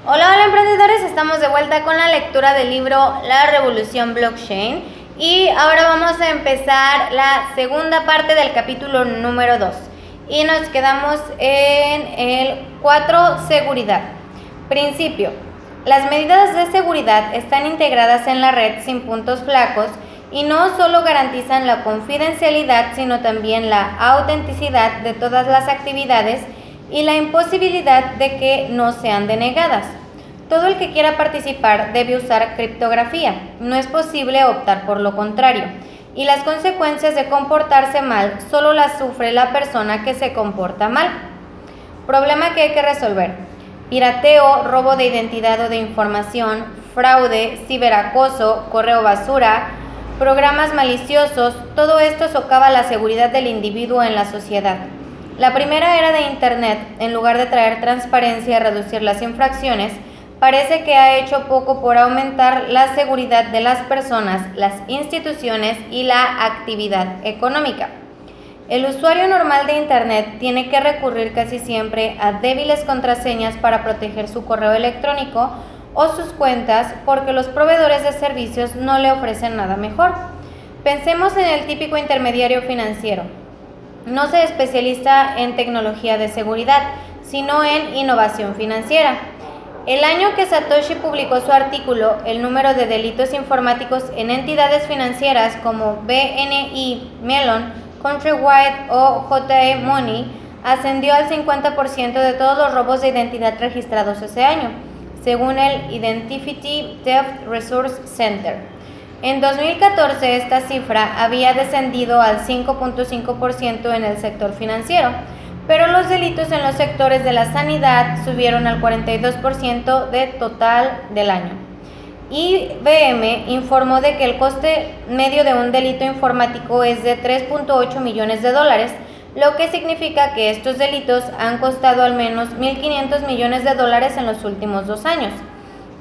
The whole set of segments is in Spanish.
Hola emprendedores, estamos de vuelta con la lectura del libro La Revolución Blockchain y ahora vamos a empezar la segunda parte del capítulo número 2 y nos quedamos en el 4, seguridad. Principio: las medidas de seguridad están integradas en la red sin puntos flacos y no solo garantizan la confidencialidad, sino también la autenticidad de todas las actividades y la imposibilidad de que no sean denegadas. Todo el que quiera participar debe usar criptografía. No es posible optar por lo contrario. Y las consecuencias de comportarse mal solo las sufre la persona que se comporta mal. Problema que hay que resolver: pirateo, robo de identidad o de información, fraude, ciberacoso, correo basura, programas maliciosos. Todo esto socava la seguridad del individuo en la sociedad. La primera era de Internet, en lugar de traer transparencia y reducir las infracciones, parece que ha hecho poco por aumentar la seguridad de las personas, las instituciones y la actividad económica. El usuario normal de Internet tiene que recurrir casi siempre a débiles contraseñas para proteger su correo electrónico o sus cuentas, porque los proveedores de servicios no le ofrecen nada mejor. Pensemos en el típico intermediario financiero. No se especializa en tecnología de seguridad, sino en innovación financiera. El año que Satoshi publicó su artículo, el número de delitos informáticos en entidades financieras como BNY Mellon, Countrywide o JE Money ascendió al 50% de todos los robos de identidad registrados ese año, según el Identity Theft Resource Center. En 2014 esta cifra había descendido al 5.5% en el sector financiero, pero los delitos en los sectores de la sanidad subieron al 42% de total del año. IBM informó de que el coste medio de un delito informático es de 3.8 millones de dólares, lo que significa que estos delitos han costado al menos 1.500 millones de dólares en los últimos 2 años.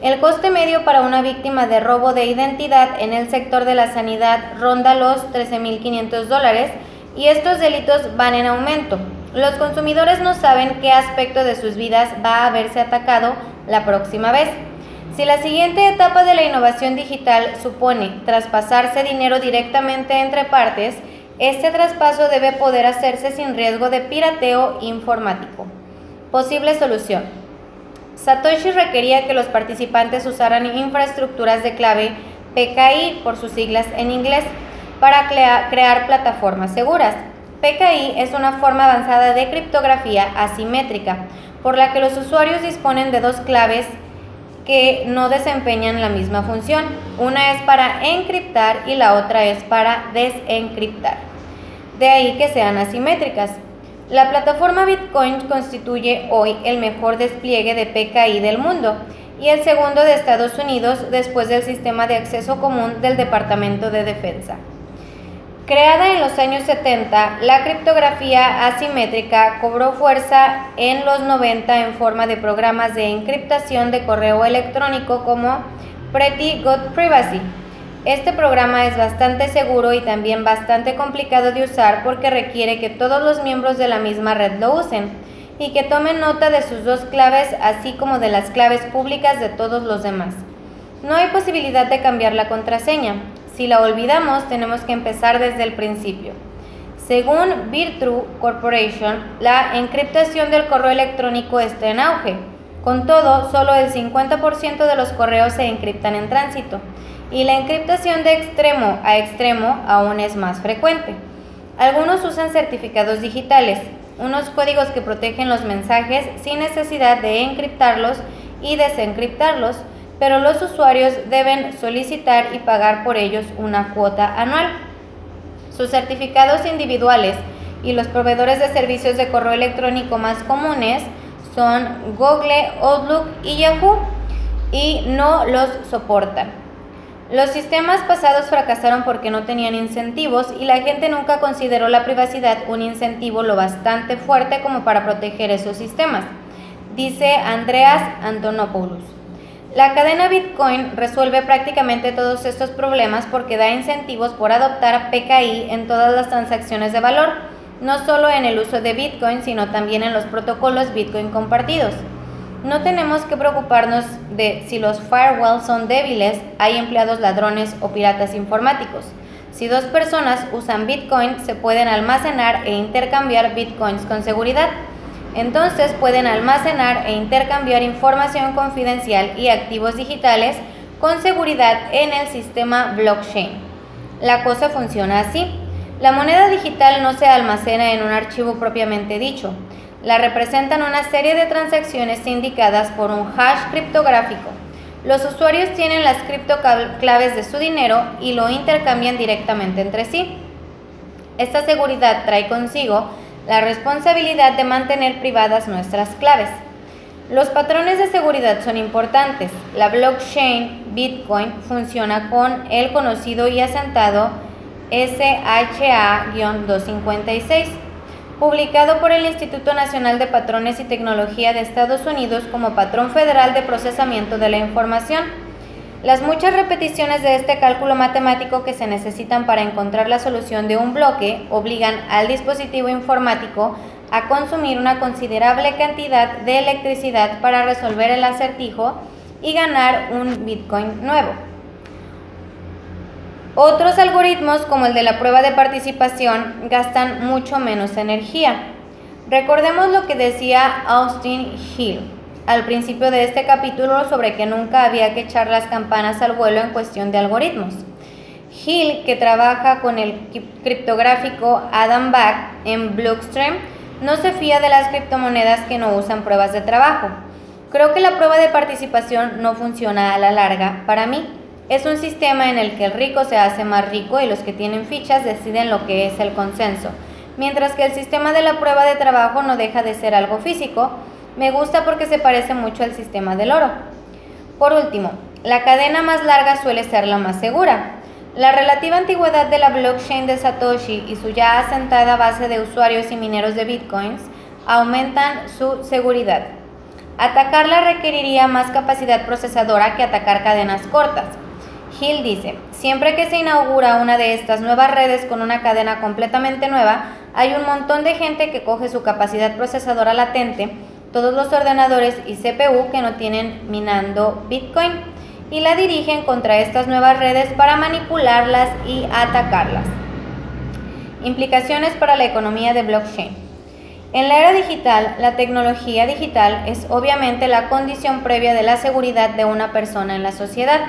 El coste medio para una víctima de robo de identidad en el sector de la sanidad ronda los 13.500 dólares y estos delitos van en aumento. Los consumidores no saben qué aspecto de sus vidas va a verse atacado la próxima vez. Si la siguiente etapa de la innovación digital supone traspasarse dinero directamente entre partes, este traspaso debe poder hacerse sin riesgo de pirateo informático. Posible solución: Satoshi requería que los participantes usaran infraestructuras de clave PKI, por sus siglas en inglés, para crear plataformas seguras. PKI es una forma avanzada de criptografía asimétrica, por la que los usuarios disponen de dos claves que no desempeñan la misma función. Una es para encriptar y la otra es para desencriptar. De ahí que sean asimétricas. La plataforma Bitcoin constituye hoy el mejor despliegue de PKI del mundo y el segundo de Estados Unidos después del sistema de acceso común del Departamento de Defensa. Creada en los años 70, la criptografía asimétrica cobró fuerza en los 90 en forma de programas de encriptación de correo electrónico como Pretty Good Privacy. Este programa es bastante seguro y también bastante complicado de usar porque requiere que todos los miembros de la misma red lo usen y que tomen nota de sus dos claves, así como de las claves públicas de todos los demás. No hay posibilidad de cambiar la contraseña. Si la olvidamos, tenemos que empezar desde el principio. Según Virtue Corporation, la encriptación del correo electrónico está en auge. Con todo, solo el 50% de los correos se encriptan en tránsito, y la encriptación de extremo a extremo aún es más frecuente. Algunos usan certificados digitales, unos códigos que protegen los mensajes sin necesidad de encriptarlos y desencriptarlos, pero los usuarios deben solicitar y pagar por ellos una cuota anual. Sus certificados individuales y los proveedores de servicios de correo electrónico más comunes son Google, Outlook y Yahoo, y no los soportan. Los sistemas pasados fracasaron porque no tenían incentivos y la gente nunca consideró la privacidad un incentivo lo bastante fuerte como para proteger esos sistemas, dice Andreas Antonopoulos. La cadena Bitcoin resuelve prácticamente todos estos problemas porque da incentivos por adoptar PKI en todas las transacciones de valor, no solo en el uso de Bitcoin, sino también en los protocolos Bitcoin compartidos. No tenemos que preocuparnos de si los firewalls son débiles, hay empleados ladrones o piratas informáticos. Si dos personas usan Bitcoin, se pueden almacenar e intercambiar Bitcoins con seguridad. Entonces pueden almacenar e intercambiar información confidencial y activos digitales con seguridad en el sistema blockchain. La cosa funciona así. La moneda digital no se almacena en un archivo propiamente dicho. La representan una serie de transacciones indicadas por un hash criptográfico. Los usuarios tienen las criptoclaves de su dinero y lo intercambian directamente entre sí. Esta seguridad trae consigo la responsabilidad de mantener privadas nuestras claves. Los patrones de seguridad son importantes. La blockchain Bitcoin funciona con el conocido y asentado SHA-256, publicado por el Instituto Nacional de Patrones y Tecnología de Estados Unidos como patrón federal de procesamiento de la información. Las muchas repeticiones de este cálculo matemático que se necesitan para encontrar la solución de un bloque obligan al dispositivo informático a consumir una considerable cantidad de electricidad para resolver el acertijo y ganar un Bitcoin nuevo. Otros algoritmos, como el de la prueba de participación, gastan mucho menos energía. Recordemos lo que decía Austin Hill al principio de este capítulo sobre que nunca había que echar las campanas al vuelo en cuestión de algoritmos. Hill, que trabaja con el criptográfico Adam Back en Blockstream, no se fía de las criptomonedas que no usan pruebas de trabajo. Creo que la prueba de participación no funciona a la larga para mí. Es un sistema en el que el rico se hace más rico y los que tienen fichas deciden lo que es el consenso, mientras que el sistema de la prueba de trabajo no deja de ser algo físico. Me gusta porque se parece mucho al sistema del oro. Por último, la cadena más larga suele ser la más segura. La relativa antigüedad de la blockchain de Satoshi y su ya asentada base de usuarios y mineros de bitcoins aumentan su seguridad. Atacarla requeriría más capacidad procesadora que atacar cadenas cortas. Hill dice, siempre que se inaugura una de estas nuevas redes con una cadena completamente nueva, hay un montón de gente que coge su capacidad procesadora latente, todos los ordenadores y CPU que no tienen minando Bitcoin, y la dirigen contra estas nuevas redes para manipularlas y atacarlas. Implicaciones para la economía de blockchain. En la era digital, la tecnología digital es obviamente la condición previa de la seguridad de una persona en la sociedad.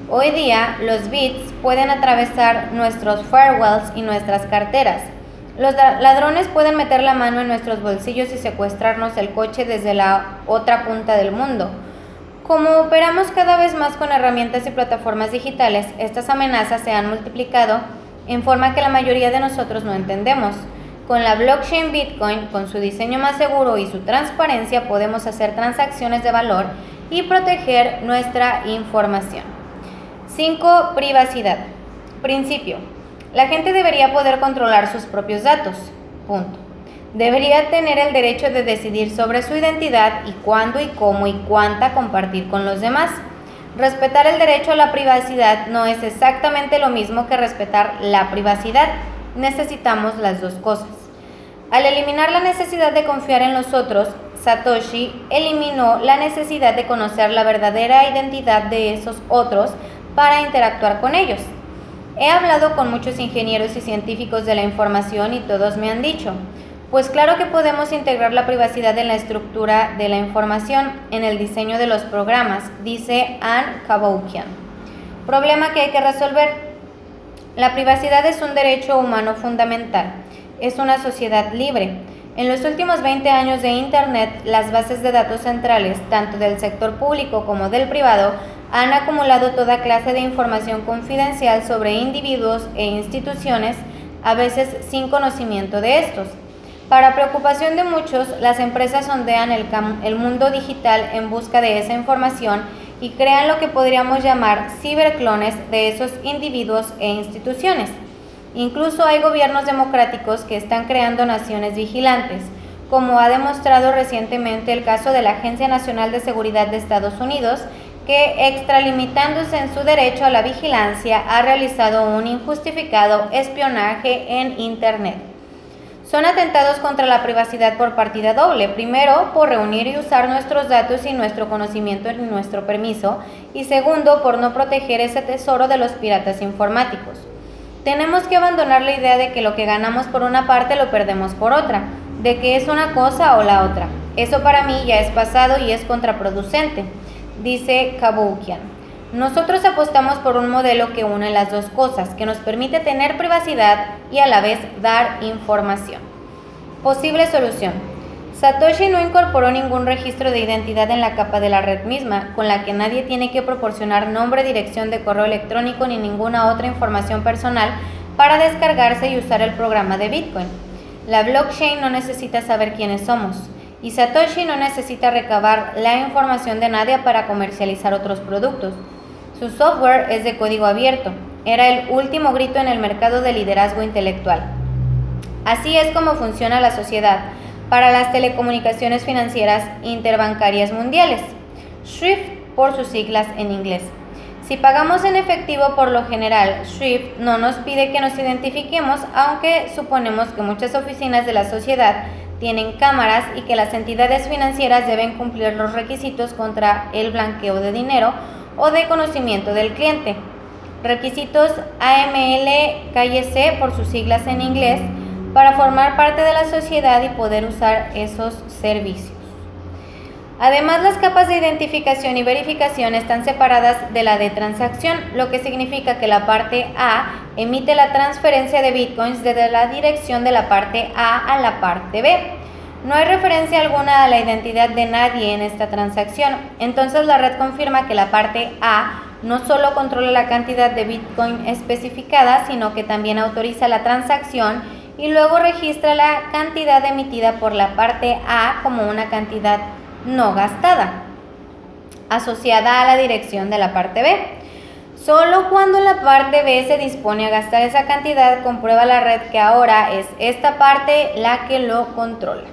Hoy día, los bits pueden atravesar nuestros firewalls y nuestras carteras. Los ladrones pueden meter la mano en nuestros bolsillos y secuestrarnos el coche desde la otra punta del mundo. Como operamos cada vez más con herramientas y plataformas digitales, estas amenazas se han multiplicado en forma que la mayoría de nosotros no entendemos. Con la blockchain Bitcoin, con su diseño más seguro y su transparencia, podemos hacer transacciones de valor y proteger nuestra información. 5. Privacidad. Principio. La gente debería poder controlar sus propios datos. Punto. Debería tener el derecho de decidir sobre su identidad y cuándo y cómo y cuánta compartir con los demás. Respetar el derecho a la privacidad no es exactamente lo mismo que respetar la privacidad. Necesitamos las dos cosas. Al eliminar la necesidad de confiar en los otros, Satoshi eliminó la necesidad de conocer la verdadera identidad de esos otros para interactuar con ellos. He hablado con muchos ingenieros y científicos de la información y todos me han dicho, pues claro que podemos integrar la privacidad en la estructura de la información, en el diseño de los programas, dice Ann Cavoukian. Problema que hay que resolver. La privacidad es un derecho humano fundamental. Es una sociedad libre. En los últimos 20 años de Internet, las bases de datos centrales, tanto del sector público como del privado, han acumulado toda clase de información confidencial sobre individuos e instituciones, a veces sin conocimiento de estos. Para preocupación de muchos, las empresas sondean el mundo digital en busca de esa información y crean lo que podríamos llamar ciberclones de esos individuos e instituciones. Incluso hay gobiernos democráticos que están creando naciones vigilantes, como ha demostrado recientemente el caso de la Agencia Nacional de Seguridad de Estados Unidos, que, extralimitándose en su derecho a la vigilancia, ha realizado un injustificado espionaje en Internet. Son atentados contra la privacidad por partida doble. Primero, por reunir y usar nuestros datos sin nuestro conocimiento ni nuestro permiso. Y segundo, por no proteger ese tesoro de los piratas informáticos. Tenemos que abandonar la idea de que lo que ganamos por una parte lo perdemos por otra, de que es una cosa o la otra. Eso para mí ya es pasado y es contraproducente, dice Kaboukian. Nosotros apostamos por un modelo que une las dos cosas, que nos permite tener privacidad y a la vez dar información. Posible solución. Satoshi no incorporó ningún registro de identidad en la capa de la red misma, con la que nadie tiene que proporcionar nombre, dirección de correo electrónico ni ninguna otra información personal para descargarse y usar el programa de Bitcoin. La blockchain no necesita saber quiénes somos, y Satoshi no necesita recabar la información de nadie para comercializar otros productos. Su software es de código abierto. Era el último grito en el mercado de liderazgo intelectual. Así es como funciona la sociedad para las telecomunicaciones financieras interbancarias mundiales, SWIFT por sus siglas en inglés. Si pagamos en efectivo, por lo general, SWIFT no nos pide que nos identifiquemos, aunque suponemos que muchas oficinas de la sociedad tienen cámaras y que las entidades financieras deben cumplir los requisitos contra el blanqueo de dinero o de conocimiento del cliente. Requisitos AML-KYC por sus siglas en inglés, para formar parte de la sociedad y poder usar esos servicios. Además, las capas de identificación y verificación están separadas de la de transacción, lo que significa que la parte A emite la transferencia de bitcoins desde la dirección de la parte A a la parte B. No hay referencia alguna a la identidad de nadie en esta transacción, entonces la red confirma que la parte A no solo controla la cantidad de bitcoin especificada, sino que también autoriza la transacción y luego registra la cantidad emitida por la parte A como una cantidad no gastada, asociada a la dirección de la parte B. Solo cuando la parte B se dispone a gastar esa cantidad, comprueba la red que ahora es esta parte la que lo controla.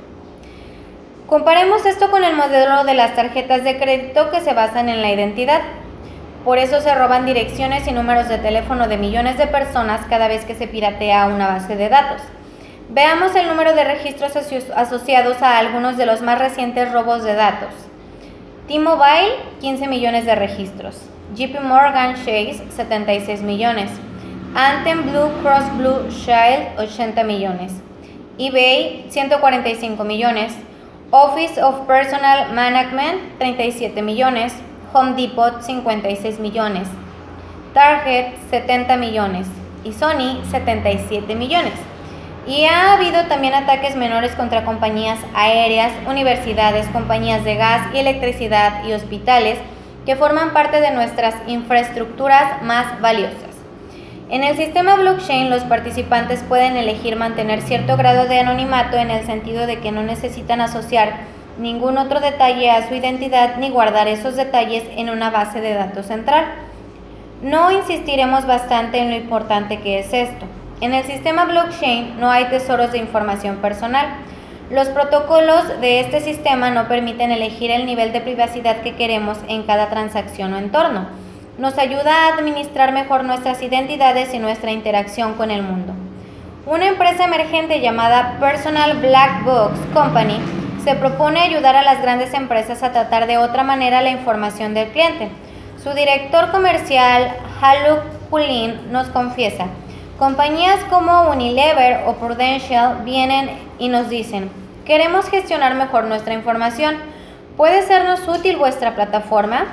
Comparemos esto con el modelo de las tarjetas de crédito que se basan en la identidad. Por eso se roban direcciones y números de teléfono de millones de personas cada vez que se piratea una base de datos. Veamos el número de registros asociados a algunos de los más recientes robos de datos. T-Mobile, 15 millones de registros. JP Morgan Chase, 76 millones. Anthem Blue Cross Blue Shield, 80 millones. eBay, 145 millones. Office of Personal Management, 37 millones. Home Depot, 56 millones. Target, 70 millones. Y Sony, 77 millones. Y ha habido también ataques menores contra compañías aéreas, universidades, compañías de gas y electricidad y hospitales que forman parte de nuestras infraestructuras más valiosas. En el sistema blockchain, los participantes pueden elegir mantener cierto grado de anonimato en el sentido de que no necesitan asociar ningún otro detalle a su identidad ni guardar esos detalles en una base de datos central. No insistiremos bastante en lo importante que es esto. En el sistema blockchain no hay tesoros de información personal. Los protocolos de este sistema no permiten elegir el nivel de privacidad que queremos en cada transacción o entorno. Nos ayuda a administrar mejor nuestras identidades y nuestra interacción con el mundo. Una empresa emergente llamada Personal Black Box Company se propone ayudar a las grandes empresas a tratar de otra manera la información del cliente. Su director comercial, Haluk Pulin, nos confiesa: compañías como Unilever o Prudential vienen y nos dicen: queremos gestionar mejor nuestra información. ¿Puede sernos útil vuestra plataforma?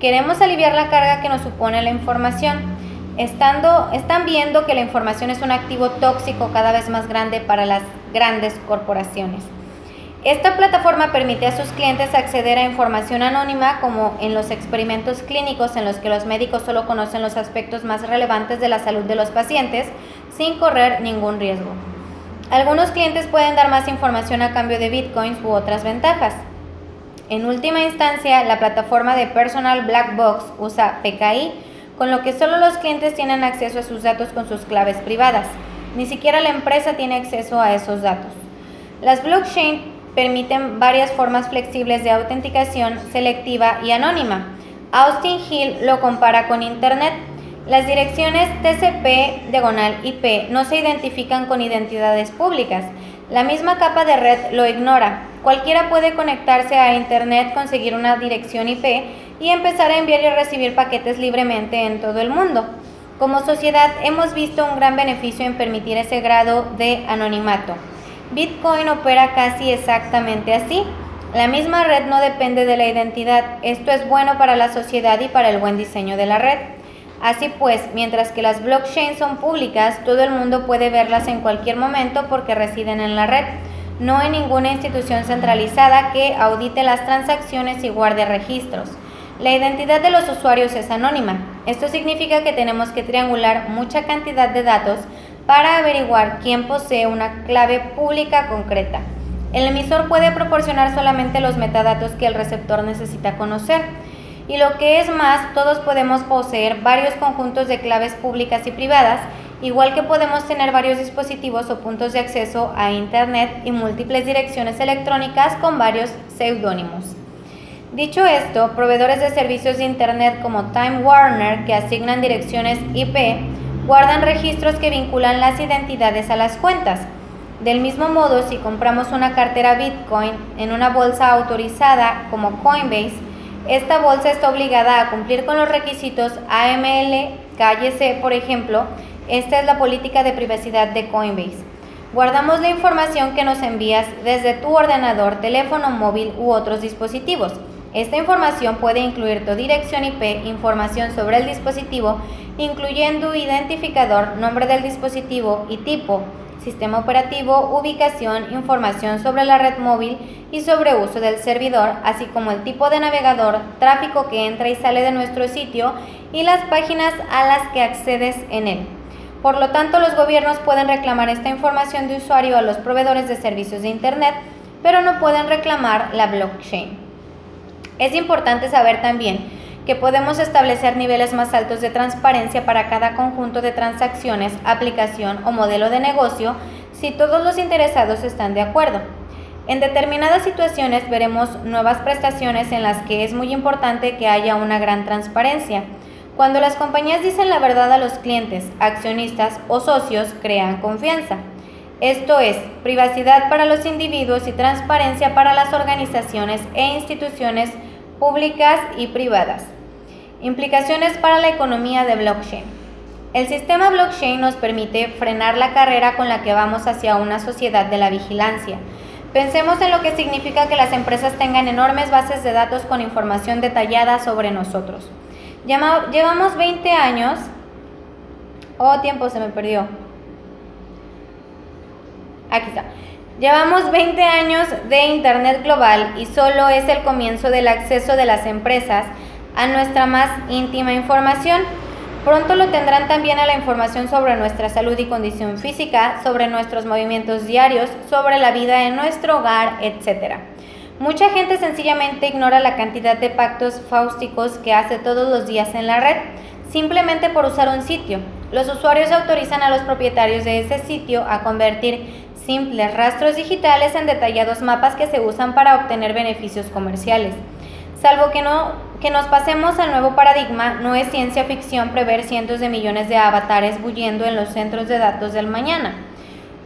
Queremos aliviar la carga que nos supone la información. Están viendo que la información es un activo tóxico cada vez más grande para las grandes corporaciones. Esta plataforma permite a sus clientes acceder a información anónima, como en los experimentos clínicos en los que los médicos solo conocen los aspectos más relevantes de la salud de los pacientes, sin correr ningún riesgo. Algunos clientes pueden dar más información a cambio de bitcoins u otras ventajas. En última instancia, la plataforma de Personal Black Box usa PKI, con lo que solo los clientes tienen acceso a sus datos con sus claves privadas. Ni siquiera la empresa tiene acceso a esos datos. Las blockchain permiten varias formas flexibles de autenticación selectiva y anónima. Austin Hill lo compara con Internet. Las direcciones TCP/IP no se identifican con identidades públicas. La misma capa de red lo ignora. Cualquiera puede conectarse a Internet, conseguir una dirección IP y empezar a enviar y recibir paquetes libremente en todo el mundo. Como sociedad hemos visto un gran beneficio en permitir ese grado de anonimato. Bitcoin opera casi exactamente así. La misma red no depende de la identidad. Esto es bueno para la sociedad y para el buen diseño de la red. Así pues, mientras que las blockchains son públicas, todo el mundo puede verlas en cualquier momento porque residen en la red, no en ninguna institución centralizada que audite las transacciones y guarde registros. La identidad de los usuarios es anónima. Esto significa que tenemos que triangular mucha cantidad de datos para averiguar quién posee una clave pública concreta. El emisor puede proporcionar solamente los metadatos que el receptor necesita conocer. Y lo que es más, todos podemos poseer varios conjuntos de claves públicas y privadas, igual que podemos tener varios dispositivos o puntos de acceso a Internet y múltiples direcciones electrónicas con varios seudónimos. Dicho esto, proveedores de servicios de Internet como Time Warner, que asignan direcciones IP, guardan registros que vinculan las identidades a las cuentas. Del mismo modo, si compramos una cartera Bitcoin en una bolsa autorizada como Coinbase, esta bolsa está obligada a cumplir con los requisitos AML, KYC, por ejemplo. Esta es la política de privacidad de Coinbase. Guardamos la información que nos envías desde tu ordenador, teléfono móvil u otros dispositivos. Esta información puede incluir tu dirección IP, información sobre el dispositivo, incluyendo identificador, nombre del dispositivo y tipo, sistema operativo, ubicación, información sobre la red móvil y sobre uso del servidor, así como el tipo de navegador, tráfico que entra y sale de nuestro sitio y las páginas a las que accedes en él. Por lo tanto, los gobiernos pueden reclamar esta información de usuario a los proveedores de servicios de Internet, pero no pueden reclamar la blockchain. Es importante saber también que podemos establecer niveles más altos de transparencia para cada conjunto de transacciones, aplicación o modelo de negocio si todos los interesados están de acuerdo. En determinadas situaciones veremos nuevas prestaciones en las que es muy importante que haya una gran transparencia. Cuando las compañías dicen la verdad a los clientes, accionistas o socios, crean confianza. Esto es, privacidad para los individuos y transparencia para las organizaciones e instituciones públicas y privadas. Implicaciones para la economía de blockchain. El sistema blockchain nos permite frenar la carrera con la que vamos hacia una sociedad de la vigilancia. Pensemos en lo que significa que las empresas tengan enormes bases de datos con información detallada sobre nosotros. Llevamos 20 años... tiempo se me perdió. Aquí está. Llevamos 20 años de Internet global y solo es el comienzo del acceso de las empresas a nuestra más íntima información. Pronto lo tendrán también a la información sobre nuestra salud y condición física, sobre nuestros movimientos diarios, sobre la vida en nuestro hogar, etc. Mucha gente sencillamente ignora la cantidad de pactos fáusticos que hace todos los días en la red, simplemente por usar un sitio. Los usuarios autorizan a los propietarios de ese sitio a convertir simples rastros digitales en detallados mapas que se usan para obtener beneficios comerciales. Salvo que nos pasemos al nuevo paradigma, no es ciencia ficción prever cientos de millones de avatares bulliendo en los centros de datos del mañana.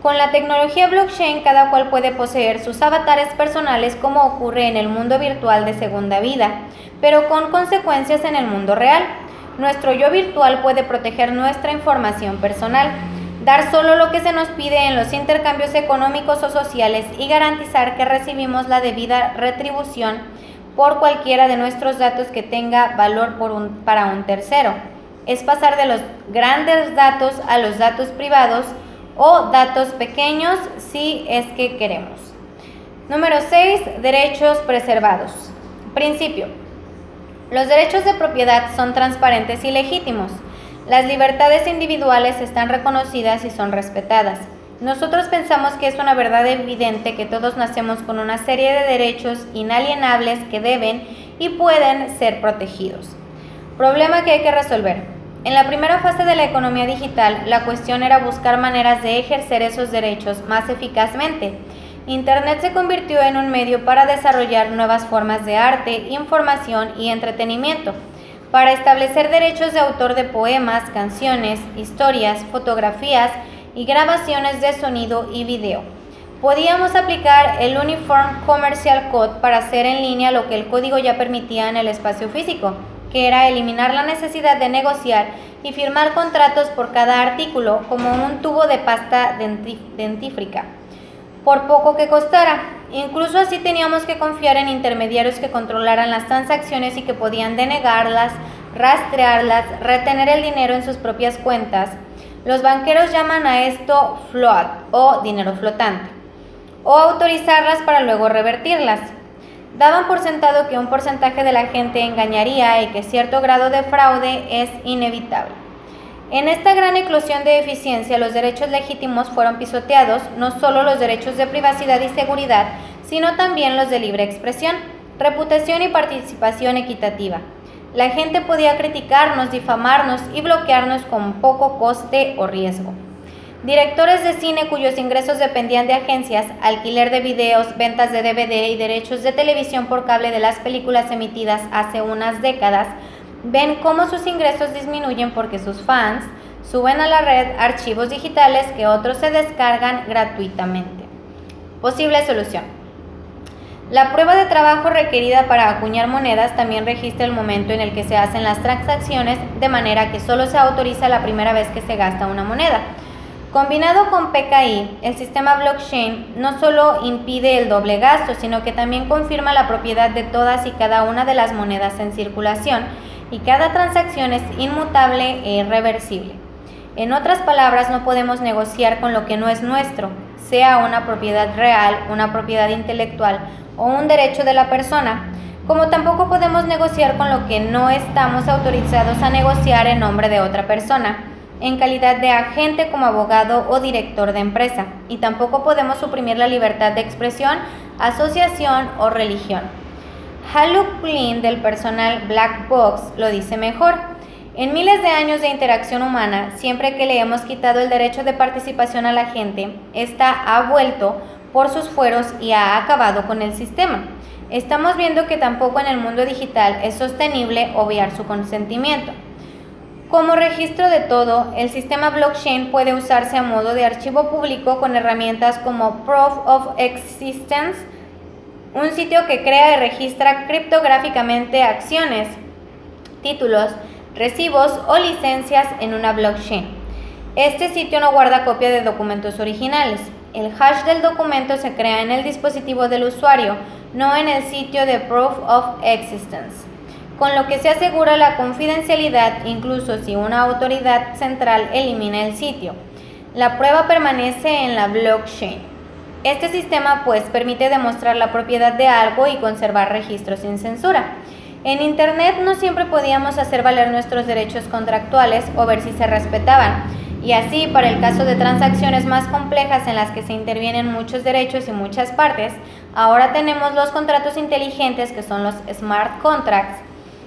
Con la tecnología blockchain, cada cual puede poseer sus avatares personales como ocurre en el mundo virtual de segunda vida, pero con consecuencias en el mundo real. Nuestro yo virtual puede proteger nuestra información personal, dar solo lo que se nos pide en los intercambios económicos o sociales y garantizar que recibimos la debida retribución por cualquiera de nuestros datos que tenga valor para un tercero. Es pasar de los grandes datos a los datos privados o datos pequeños si es que queremos. Número 6. Derechos preservados. Principio. Los derechos de propiedad son transparentes y legítimos. Las libertades individuales están reconocidas y son respetadas. Nosotros pensamos que es una verdad evidente que todos nacemos con una serie de derechos inalienables que deben y pueden ser protegidos. Problema que hay que resolver. En la primera fase de la economía digital, la cuestión era buscar maneras de ejercer esos derechos más eficazmente. Internet se convirtió en un medio para desarrollar nuevas formas de arte, información y entretenimiento, para establecer derechos de autor de poemas, canciones, historias, fotografías y grabaciones de sonido y video. Podíamos aplicar el Uniform Commercial Code para hacer en línea lo que el código ya permitía en el espacio físico, que era eliminar la necesidad de negociar y firmar contratos por cada artículo como un tubo de pasta dentífrica, por poco que costara. Incluso así teníamos que confiar en intermediarios que controlaran las transacciones y que podían denegarlas, rastrearlas, retener el dinero en sus propias cuentas. Los banqueros llaman a esto float o dinero flotante, o autorizarlas para luego revertirlas. Daban por sentado que un porcentaje de la gente engañaría y que cierto grado de fraude es inevitable. En esta gran eclosión de eficiencia, los derechos legítimos fueron pisoteados, no solo los derechos de privacidad y seguridad, sino también los de libre expresión, reputación y participación equitativa. La gente podía criticarnos, difamarnos y bloquearnos con poco coste o riesgo. Directores de cine cuyos ingresos dependían de agencias, alquiler de videos, ventas de DVD y derechos de televisión por cable de las películas emitidas hace unas décadas, ven cómo sus ingresos disminuyen porque sus fans suben a la red archivos digitales que otros se descargan gratuitamente. Posible solución. La prueba de trabajo requerida para acuñar monedas también registra el momento en el que se hacen las transacciones, de manera que solo se autoriza la primera vez que se gasta una moneda. Combinado con PKI, el sistema blockchain no solo impide el doble gasto, sino que también confirma la propiedad de todas y cada una de las monedas en circulación, y cada transacción es inmutable e irreversible. En otras palabras, no podemos negociar con lo que no es nuestro, sea una propiedad real, una propiedad intelectual o un derecho de la persona, como tampoco podemos negociar con lo que no estamos autorizados a negociar en nombre de otra persona, en calidad de agente como abogado o director de empresa, y tampoco podemos suprimir la libertad de expresión, asociación o religión. Haluk Blin del personal Black Box lo dice mejor. En miles de años de interacción humana, siempre que le hemos quitado el derecho de participación a la gente, ésta ha vuelto por sus fueros y ha acabado con el sistema. Estamos viendo que tampoco en el mundo digital es sostenible obviar su consentimiento. Como registro de todo, el sistema blockchain puede usarse a modo de archivo público con herramientas como Proof of Existence, un sitio que crea y registra criptográficamente acciones, títulos, recibos o licencias en una blockchain. Este sitio no guarda copia de documentos originales. El hash del documento se crea en el dispositivo del usuario, no en el sitio de Proof of Existence, con lo que se asegura la confidencialidad incluso si una autoridad central elimina el sitio. La prueba permanece en la blockchain. Este sistema pues permite demostrar la propiedad de algo y conservar registros sin censura. En Internet no siempre podíamos hacer valer nuestros derechos contractuales o ver si se respetaban, y así para el caso de transacciones más complejas en las que se intervienen muchos derechos y muchas partes, ahora tenemos los contratos inteligentes que son los smart contracts,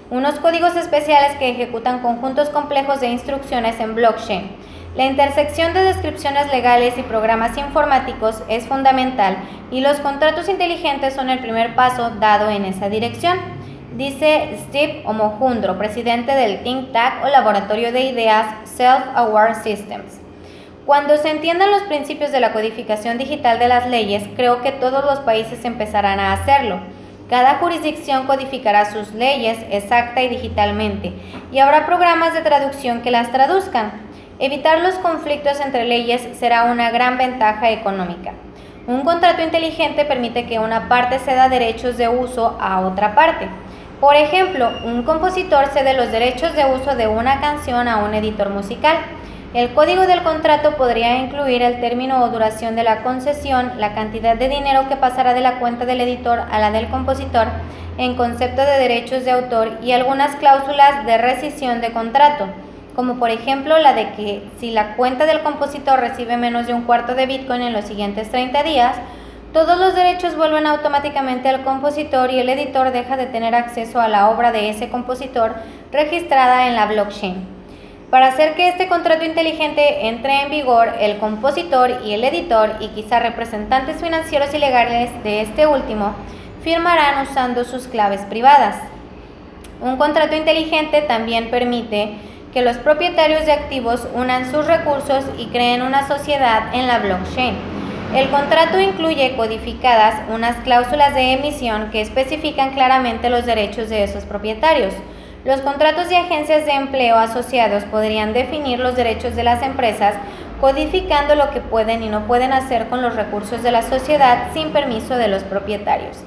unos códigos especiales que ejecutan conjuntos complejos de instrucciones en blockchain. La intersección de descripciones legales y programas informáticos es fundamental y los contratos inteligentes son el primer paso dado en esa dirección, dice Steve Omohundro, presidente del think tank o laboratorio de ideas Self-Aware Systems. Cuando se entiendan los principios de la codificación digital de las leyes, creo que todos los países empezarán a hacerlo. Cada jurisdicción codificará sus leyes exacta y digitalmente, y habrá programas de traducción que las traduzcan. Evitar los conflictos entre leyes será una gran ventaja económica. Un contrato inteligente permite que una parte ceda derechos de uso a otra parte. Por ejemplo, un compositor cede los derechos de uso de una canción a un editor musical. El código del contrato podría incluir el término o duración de la concesión, la cantidad de dinero que pasará de la cuenta del editor a la del compositor en concepto de derechos de autor y algunas cláusulas de rescisión de contrato, como por ejemplo la de que si la cuenta del compositor recibe menos de un cuarto de Bitcoin en los siguientes 30 días, todos los derechos vuelven automáticamente al compositor y el editor deja de tener acceso a la obra de ese compositor registrada en la blockchain. Para hacer que este contrato inteligente entre en vigor, el compositor y el editor y quizá representantes financieros y legales de este último firmarán usando sus claves privadas. Un contrato inteligente también permite que los propietarios de activos unan sus recursos y creen una sociedad en la blockchain. El contrato incluye codificadas unas cláusulas de emisión que especifican claramente los derechos de esos propietarios. Los contratos de agencias de empleo asociados podrían definir los derechos de las empresas, codificando lo que pueden y no pueden hacer con los recursos de la sociedad sin permiso de los propietarios.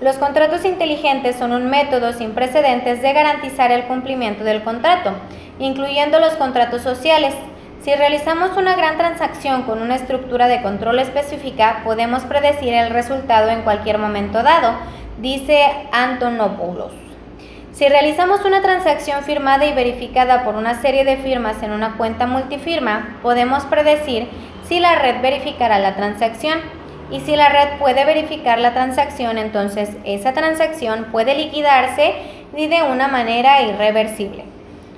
Los contratos inteligentes son un método sin precedentes de garantizar el cumplimiento del contrato, incluyendo los contratos sociales. Si realizamos una gran transacción con una estructura de control específica, podemos predecir el resultado en cualquier momento dado, dice Antonopoulos. Si realizamos una transacción firmada y verificada por una serie de firmas en una cuenta multifirma, podemos predecir si la red verificará la transacción. Y si la red puede verificar la transacción, entonces esa transacción puede liquidarse y de una manera irreversible.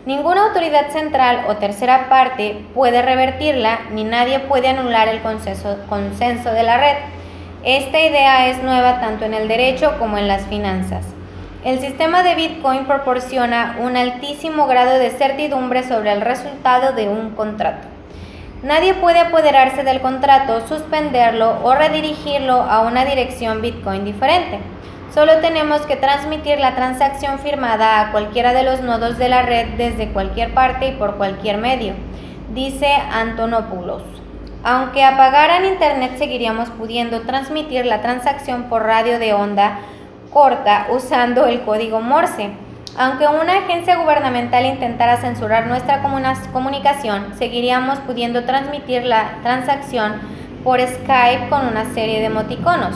Ninguna autoridad central o tercera parte puede revertirla, ni nadie puede anular el consenso de la red. Esta idea es nueva tanto en el derecho como en las finanzas. El sistema de Bitcoin proporciona un altísimo grado de certidumbre sobre el resultado de un contrato. Nadie puede apoderarse del contrato, suspenderlo o redirigirlo a una dirección Bitcoin diferente. Solo tenemos que transmitir la transacción firmada a cualquiera de los nodos de la red desde cualquier parte y por cualquier medio, dice Antonopoulos. Aunque apagaran Internet, seguiríamos pudiendo transmitir la transacción por radio de onda corta usando el código Morse. Aunque una agencia gubernamental intentara censurar nuestra comunicación, seguiríamos pudiendo transmitir la transacción por Skype con una serie de emoticonos.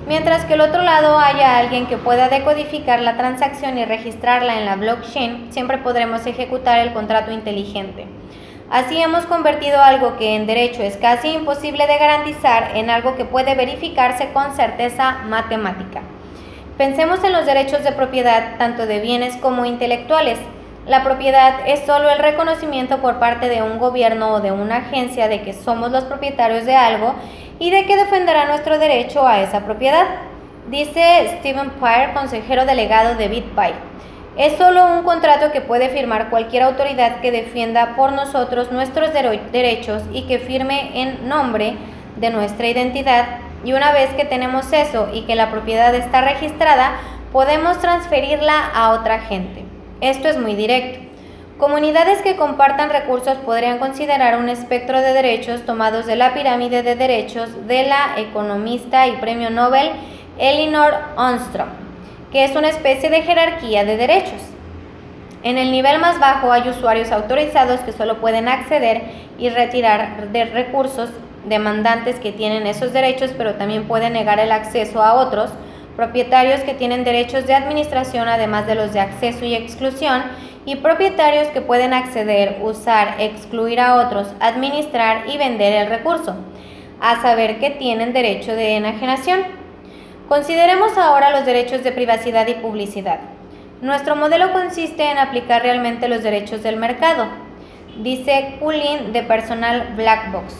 Mientras que al otro lado haya alguien que pueda decodificar la transacción y registrarla en la blockchain, siempre podremos ejecutar el contrato inteligente. Así hemos convertido algo que en derecho es casi imposible de garantizar en algo que puede verificarse con certeza matemática. Pensemos en los derechos de propiedad, tanto de bienes como intelectuales. La propiedad es solo el reconocimiento por parte de un gobierno o de una agencia de que somos los propietarios de algo y de que defenderá nuestro derecho a esa propiedad, dice Stephen Pierre, consejero delegado de BitPay. Es solo un contrato que puede firmar cualquier autoridad que defienda por nosotros nuestros derechos y que firme en nombre de nuestra identidad. Y una vez que tenemos eso y que la propiedad está registrada, podemos transferirla a otra gente. Esto es muy directo. Comunidades que compartan recursos podrían considerar un espectro de derechos tomados de la pirámide de derechos de la economista y premio Nobel Elinor Ostrom, que es una especie de jerarquía de derechos. En el nivel más bajo hay usuarios autorizados que solo pueden acceder y retirar de recursos demandantes que tienen esos derechos, pero también pueden negar el acceso a otros, propietarios que tienen derechos de administración además de los de acceso y exclusión, y propietarios que pueden acceder, usar, excluir a otros, administrar y vender el recurso, a saber que tienen derecho de enajenación. Consideremos ahora los derechos de privacidad y publicidad. Nuestro modelo consiste en aplicar realmente los derechos del mercado, dice Cullen de Personal Blackbox.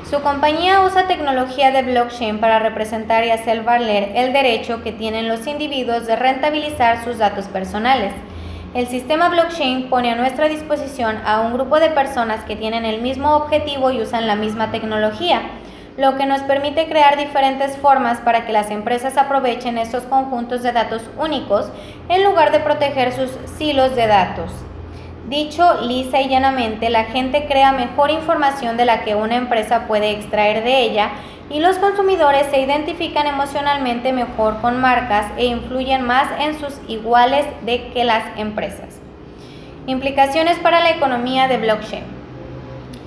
Su compañía usa tecnología de blockchain para representar y hacer valer el derecho que tienen los individuos de rentabilizar sus datos personales. El sistema blockchain pone a nuestra disposición a un grupo de personas que tienen el mismo objetivo y usan la misma tecnología, lo que nos permite crear diferentes formas para que las empresas aprovechen estos conjuntos de datos únicos en lugar de proteger sus silos de datos. Dicho lisa y llanamente, la gente crea mejor información de la que una empresa puede extraer de ella y los consumidores se identifican emocionalmente mejor con marcas e influyen más en sus iguales de que las empresas. Implicaciones para la economía de blockchain.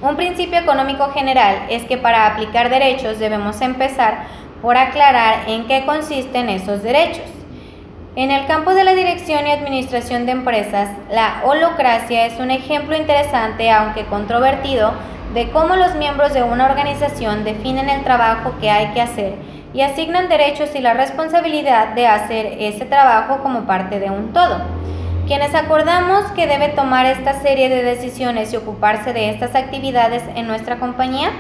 Un principio económico general es que para aplicar derechos debemos empezar por aclarar en qué consisten esos derechos. En el campo de la dirección y administración de empresas, la holocracia es un ejemplo interesante, aunque controvertido, de cómo los miembros de una organización definen el trabajo que hay que hacer y asignan derechos y la responsabilidad de hacer ese trabajo como parte de un todo. Quienes acordamos que debe tomar esta serie de decisiones y ocuparse de estas actividades en nuestra compañía.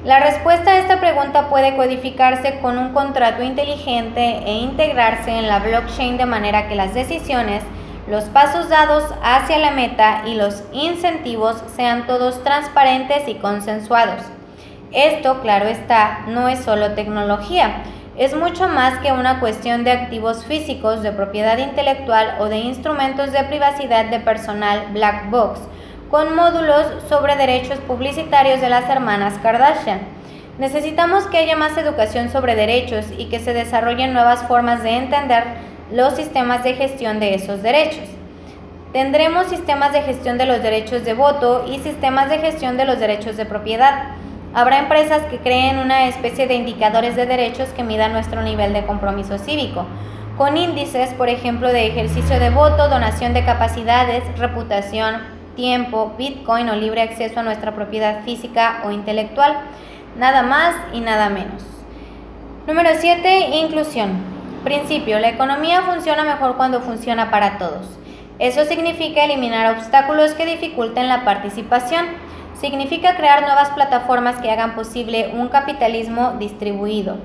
La respuesta a esta pregunta puede codificarse con un contrato inteligente e integrarse en la blockchain de manera que las decisiones, los pasos dados hacia la meta y los incentivos sean todos transparentes y consensuados. Esto, claro está, no es solo tecnología, es mucho más que una cuestión de activos físicos, de propiedad intelectual o de instrumentos de privacidad de personal black box, con módulos sobre derechos publicitarios de las hermanas Kardashian. Necesitamos que haya más educación sobre derechos y que se desarrollen nuevas formas de entender los sistemas de gestión de esos derechos. Tendremos sistemas de gestión de los derechos de voto y sistemas de gestión de los derechos de propiedad. Habrá empresas que creen una especie de indicadores de derechos que midan nuestro nivel de compromiso cívico, con índices, por ejemplo, de ejercicio de voto, donación de capacidades, reputación, tiempo, Bitcoin o libre acceso a nuestra propiedad física o intelectual. Nada más y nada menos. Número 7. Inclusión. Principio. La economía funciona mejor cuando funciona para todos. Eso significa eliminar obstáculos que dificulten la participación. Significa crear nuevas plataformas que hagan posible un capitalismo distribuido,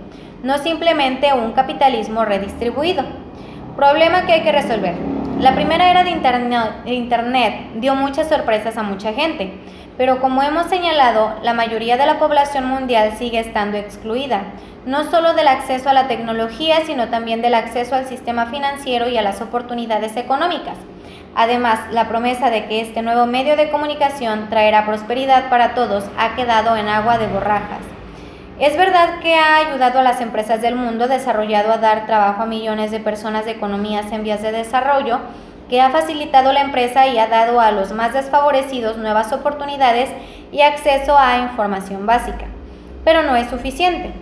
no simplemente un capitalismo redistribuido. Problema que hay que resolver. La primera era de Internet dio muchas sorpresas a mucha gente, pero como hemos señalado, la mayoría de la población mundial sigue estando excluida, no solo del acceso a la tecnología, sino también del acceso al sistema financiero y a las oportunidades económicas. Además, la promesa de que este nuevo medio de comunicación traerá prosperidad para todos ha quedado en agua de borrajas. Es verdad que ha ayudado a las empresas del mundo, desarrollado a dar trabajo a millones de personas de economías en vías de desarrollo, que ha facilitado la empresa y ha dado a los más desfavorecidos nuevas oportunidades y acceso a información básica. Pero no es suficiente.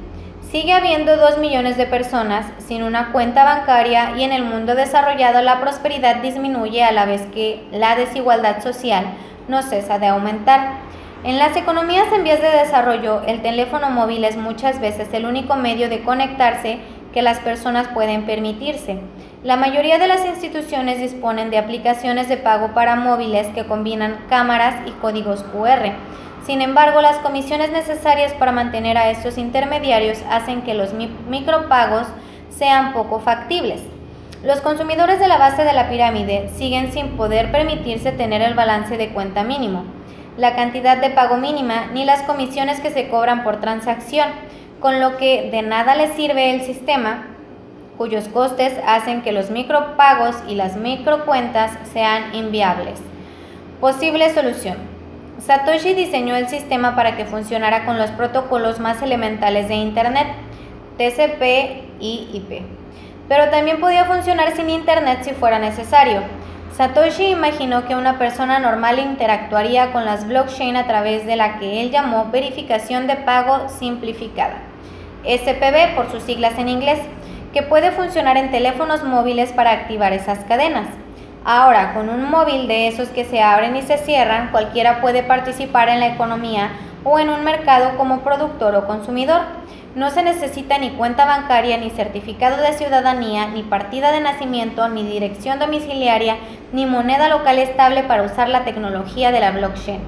Sigue habiendo 2 millones de personas sin una cuenta bancaria y en el mundo desarrollado la prosperidad disminuye a la vez que la desigualdad social no cesa de aumentar. En las economías en vías de desarrollo, el teléfono móvil es muchas veces el único medio de conectarse que las personas pueden permitirse. La mayoría de las instituciones disponen de aplicaciones de pago para móviles que combinan cámaras y códigos QR. Sin embargo, las comisiones necesarias para mantener a estos intermediarios hacen que los micropagos sean poco factibles. Los consumidores de la base de la pirámide siguen sin poder permitirse tener el balance de cuenta mínimo, la cantidad de pago mínima ni las comisiones que se cobran por transacción, con lo que de nada les sirve el sistema, cuyos costes hacen que los micropagos y las microcuentas sean inviables. Posible solución. Satoshi diseñó el sistema para que funcionara con los protocolos más elementales de Internet, TCP y IP. Pero también podía funcionar sin Internet si fuera necesario. Satoshi imaginó que una persona normal interactuaría con las blockchain a través de la que él llamó verificación de pago simplificada, SPB por sus siglas en inglés, que puede funcionar en teléfonos móviles para activar esas cadenas. Ahora, con un móvil de esos que se abren y se cierran, cualquiera puede participar en la economía o en un mercado como productor o consumidor. No se necesita ni cuenta bancaria, ni certificado de ciudadanía, ni partida de nacimiento, ni dirección domiciliaria, ni moneda local estable para usar la tecnología de la blockchain.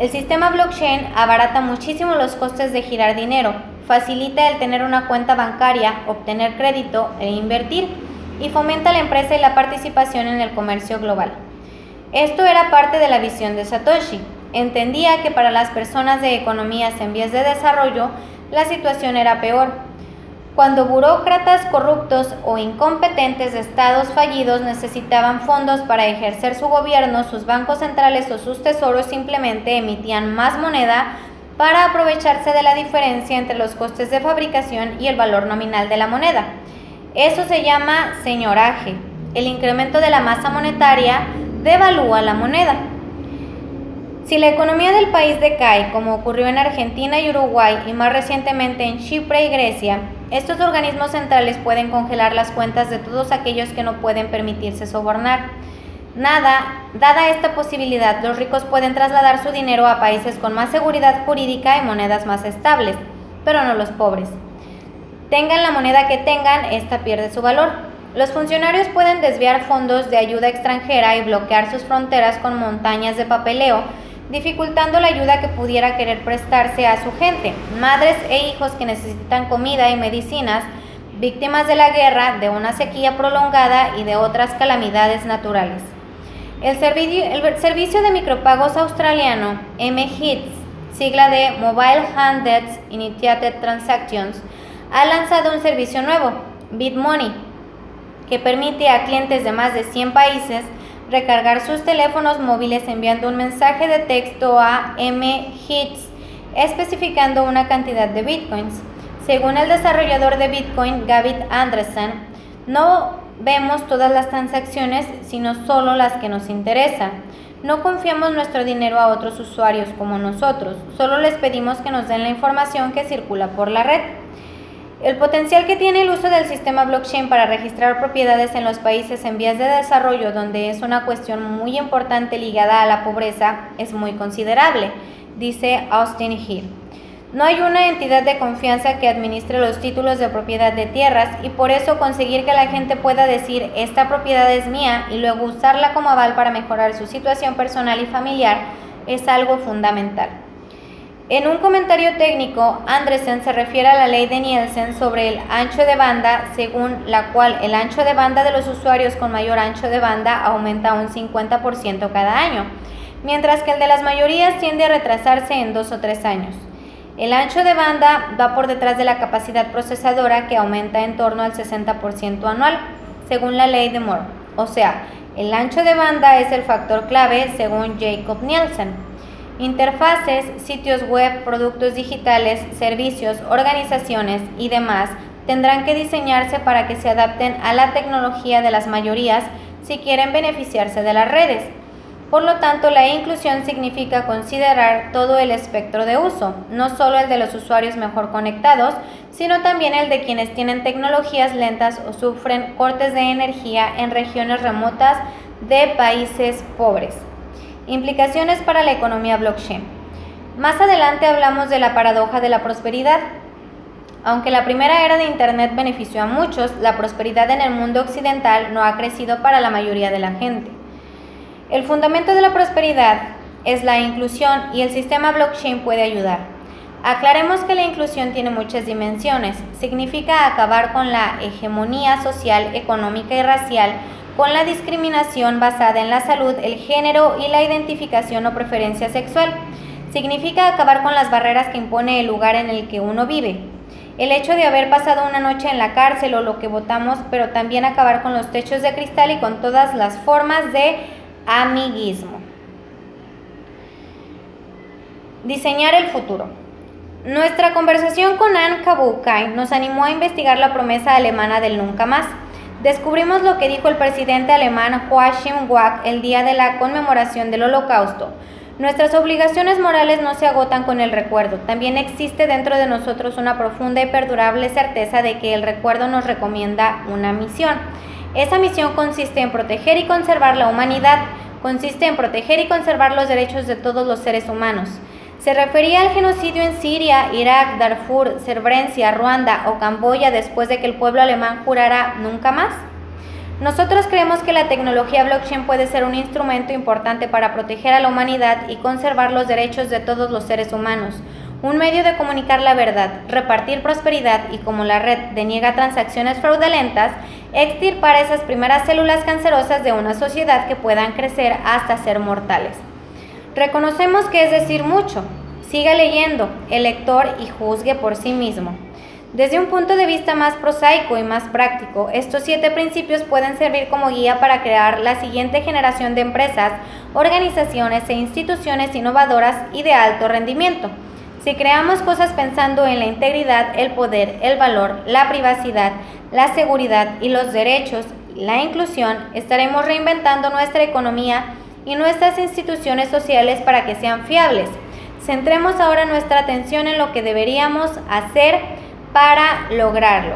El sistema blockchain abarata muchísimo los costes de girar dinero, facilita el tener una cuenta bancaria, obtener crédito e invertir, y fomenta la empresa y la participación en el comercio global. Esto era parte de la visión de Satoshi. Entendía que para las personas de economías en vías de desarrollo, la situación era peor. Cuando burócratas corruptos o incompetentes de estados fallidos necesitaban fondos para ejercer su gobierno, sus bancos centrales o sus tesoros simplemente emitían más moneda para aprovecharse de la diferencia entre los costes de fabricación y el valor nominal de la moneda. Eso se llama señoraje. El incremento de la masa monetaria devalúa la moneda. Si la economía del país decae, como ocurrió en Argentina y Uruguay y más recientemente en Chipre y Grecia, estos organismos centrales pueden congelar las cuentas de todos aquellos que no pueden permitirse sobornar. Dada esta posibilidad, los ricos pueden trasladar su dinero a países con más seguridad jurídica y monedas más estables, pero no los pobres. Tengan la moneda que tengan, esta pierde su valor. Los funcionarios pueden desviar fondos de ayuda extranjera y bloquear sus fronteras con montañas de papeleo, dificultando la ayuda que pudiera querer prestarse a su gente, madres e hijos que necesitan comida y medicinas, víctimas de la guerra, de una sequía prolongada y de otras calamidades naturales. El servicio de micropagos australiano M-HITS sigla de Mobile Handed Initiated Transactions, ha lanzado un servicio nuevo, BitMoney, que permite a clientes de más de 100 países recargar sus teléfonos móviles enviando un mensaje de texto a mHITS, especificando una cantidad de bitcoins. Según el desarrollador de Bitcoin, Gavin Andresen, no vemos todas las transacciones, sino solo las que nos interesan. No confiamos nuestro dinero a otros usuarios como nosotros, solo les pedimos que nos den la información que circula por la red. El potencial que tiene el uso del sistema blockchain para registrar propiedades en los países en vías de desarrollo, donde es una cuestión muy importante ligada a la pobreza, es muy considerable, dice Austin Hill. No hay una entidad de confianza que administre los títulos de propiedad de tierras y por eso conseguir que la gente pueda decir esta propiedad es mía y luego usarla como aval para mejorar su situación personal y familiar es algo fundamental. En un comentario técnico, Andresen se refiere a la ley de Nielsen sobre el ancho de banda, según la cual el ancho de banda de los usuarios con mayor ancho de banda aumenta un 50% cada año, mientras que el de las mayorías tiende a retrasarse en 2 o 3 años. El ancho de banda va por detrás de la capacidad procesadora, que aumenta en torno al 60% anual, según la ley de Moore. O sea, el ancho de banda es el factor clave, según Jacob Nielsen. Interfaces, sitios web, productos digitales, servicios, organizaciones y demás tendrán que diseñarse para que se adapten a la tecnología de las mayorías si quieren beneficiarse de las redes. Por lo tanto, la inclusión significa considerar todo el espectro de uso, no solo el de los usuarios mejor conectados, sino también el de quienes tienen tecnologías lentas o sufren cortes de energía en regiones remotas de países pobres. Implicaciones para la economía blockchain. Más adelante hablamos de la paradoja de la prosperidad. Aunque la primera era de Internet benefició a muchos, la prosperidad en el mundo occidental no ha crecido para la mayoría de la gente. El fundamento de la prosperidad es la inclusión y el sistema blockchain puede ayudar. Aclaremos que la inclusión tiene muchas dimensiones. Significa acabar con la hegemonía social, económica y racial, con la discriminación basada en la salud, el género y la identificación o preferencia sexual. Significa acabar con las barreras que impone el lugar en el que uno vive. El hecho de haber pasado una noche en la cárcel o lo que votamos, pero también acabar con los techos de cristal y con todas las formas de amiguismo. Diseñar el futuro. Nuestra conversación con Anne Kabukai nos animó a investigar la promesa alemana del nunca más. Descubrimos lo que dijo el presidente alemán Joachim Wack el día de la conmemoración del Holocausto. Nuestras obligaciones morales no se agotan con el recuerdo. También existe dentro de nosotros una profunda y perdurable certeza de que el recuerdo nos recomienda una misión. Esa misión consiste en proteger y conservar la humanidad, consiste en proteger y conservar los derechos de todos los seres humanos. Se refería al genocidio en Siria, Irak, Darfur, Srebrenica, Ruanda o Camboya después de que el pueblo alemán jurara nunca más. Nosotros creemos que la tecnología blockchain puede ser un instrumento importante para proteger a la humanidad y conservar los derechos de todos los seres humanos, un medio de comunicar la verdad, repartir prosperidad y, como la red deniega transacciones fraudulentas, extirpar esas primeras células cancerosas de una sociedad que puedan crecer hasta ser mortales. Reconocemos que es decir mucho. Siga leyendo, el lector, y juzgue por sí mismo. Desde un punto de vista más prosaico y más práctico, estos 7 principios pueden servir como guía para crear la siguiente generación de empresas, organizaciones e instituciones innovadoras y de alto rendimiento. Si creamos cosas pensando en la integridad, el poder, el valor, la privacidad, la seguridad y los derechos, la inclusión, estaremos reinventando nuestra economía y nuestras instituciones sociales para que sean fiables. Centremos ahora nuestra atención en lo que deberíamos hacer para lograrlo.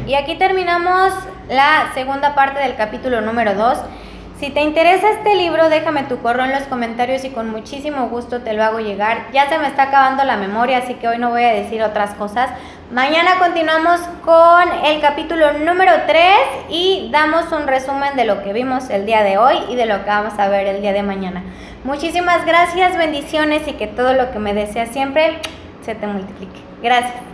Y aquí terminamos la segunda parte del capítulo número 2. Si te interesa este libro, déjame tu correo en los comentarios y con muchísimo gusto te lo hago llegar. Ya se me está acabando la memoria, así que hoy no voy a decir otras cosas. Mañana continuamos con el capítulo número 3 y damos un resumen de lo que vimos el día de hoy y de lo que vamos a ver el día de mañana. Muchísimas gracias, bendiciones y que todo lo que me deseas siempre se te multiplique. Gracias.